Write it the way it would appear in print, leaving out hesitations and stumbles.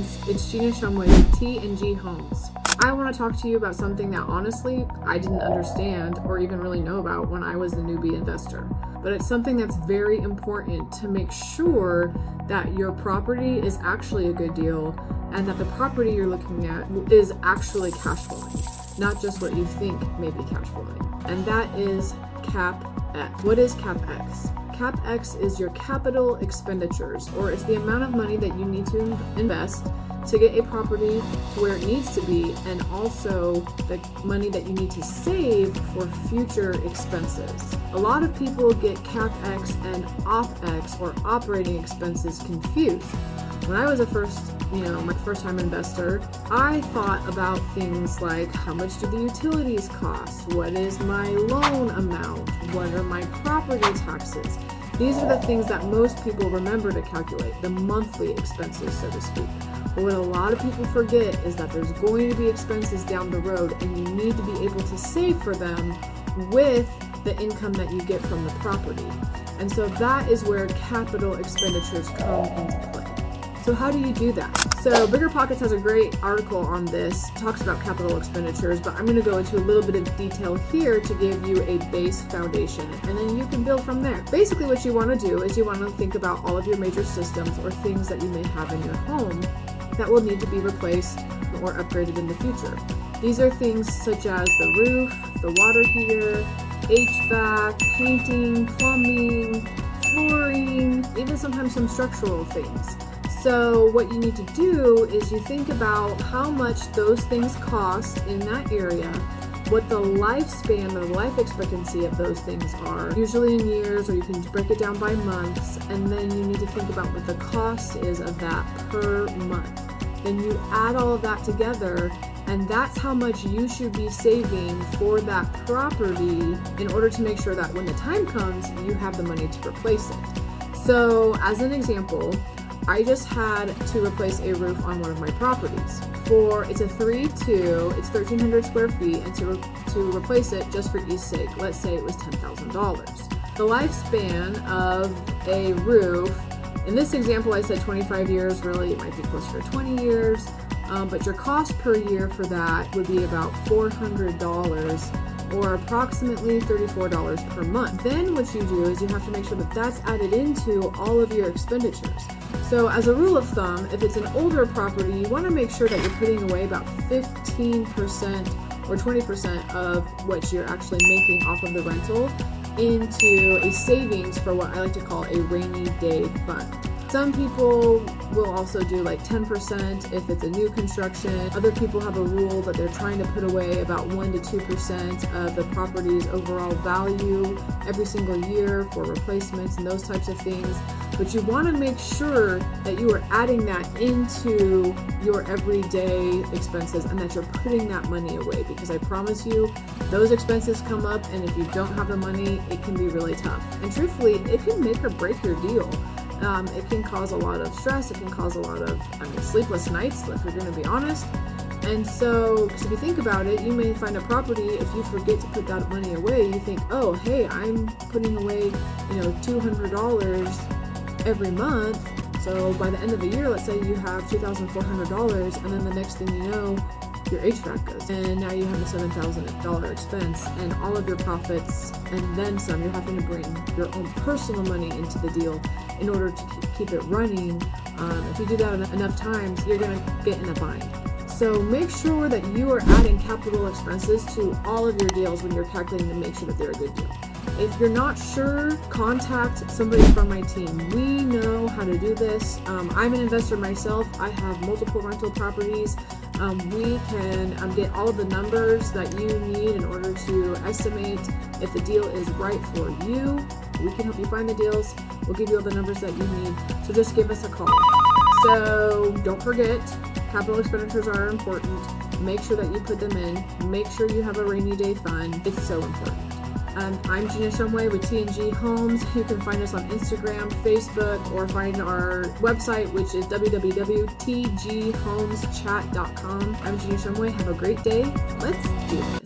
friends, it's Gina Shumway with T&G Homes. I want to talk to you about something that honestly I didn't understand or even really know about when I was a newbie investor. But it's something that's very important to make sure that your property is actually a good deal and that the property you're looking at is actually cash flowing, not just what you think may be cash flowing. And that is CapEx. What is CapEx? CapEx is your capital expenditures, or it's the amount of money that you need to invest to get a property to where it needs to be, and also the money that you need to save for future expenses. A lot of people get CapEx and OpEx, or operating expenses, confused. When I was my first time investor, I thought about things like how much do the utilities cost? What is my loan amount? What are my property taxes? These are the things that most people remember to calculate, the monthly expenses, so to speak. But what a lot of people forget is that there's going to be expenses down the road, and you need to be able to save for them with the income that you get from the property. And so that is where capital expenditures come into play. So how do you do that? So BiggerPockets has a great article on this, talks about capital expenditures, but I'm going to go into a little bit of detail here to give you a base foundation, and then you can build from there. Basically what you want to do is you want to think about all of your major systems or things that you may have in your home that will need to be replaced or upgraded in the future. These are things such as the roof, the water heater, HVAC, painting, plumbing, flooring, even sometimes some structural things. So what you need to do is you think about how much those things cost in that area, what the lifespan or the life expectancy of those things are, usually in years, or you can break it down by months, and then you need to think about what the cost is of that per month. Then you add all of that together, and that's how much you should be saving for that property in order to make sure that when the time comes, you have the money to replace it. So as an example, I just had to replace a roof on one of my properties. It's a 3-2, it's 1,300 square feet, and to replace it, just for ease sake, let's say it was $10,000. The lifespan of a roof, in this example I said 25 years, really it might be closer to 20 years, but your cost per year for that would be about $400, or approximately $34 per month. Then what you do is you have to make sure that that's added into all of your expenditures. So as a rule of thumb, if it's an older property, you want to make sure that you're putting away about 15% or 20% of what you're actually making off of the rental into a savings for what I like to call a rainy day fund. Some people will also do like 10% if it's a new construction. Other people have a rule that they're trying to put away about 1 to 2% of the property's overall value every single year for replacements and those types of things. But you want to make sure that you are adding that into your everyday expenses and that you're putting that money away, because I promise you, those expenses come up, and if you don't have the money, it can be really tough. And truthfully, it can make or break your deal. It can cause a lot of stress. It can cause a lot of sleepless nights, if we're going to be honest. And so, because if you think about it, you may find a property, if you forget to put that money away, you think, oh, hey, I'm putting away, $200 every month. So by the end of the year, let's say you have $2,400, and then the next thing you know, your HVAC goes, and now you have a $7,000 expense, and all of your profits, and then some. You're having to bring your own personal money into the deal in order to keep it running. If you do that enough times, you're going to get in a bind. So make sure that you are adding capital expenses to all of your deals when you're calculating to make sure that they're a good deal. If you're not sure, contact somebody from my team. We know how to do this. I'm an investor myself. I have multiple rental properties. We can get all of the numbers that you need in order to estimate if the deal is right for you. We can help you find the deals. We'll give you all the numbers that you need. So just give us a call. So don't forget, capital expenditures are important. Make sure that you put them in. Make sure you have a rainy day fund. It's so important. I'm Gina Shumway with T&G Homes. You can find us on Instagram, Facebook, or find our website, which is www.tghomechat.com. I'm Gina Shumway. Have a great day. Let's do it.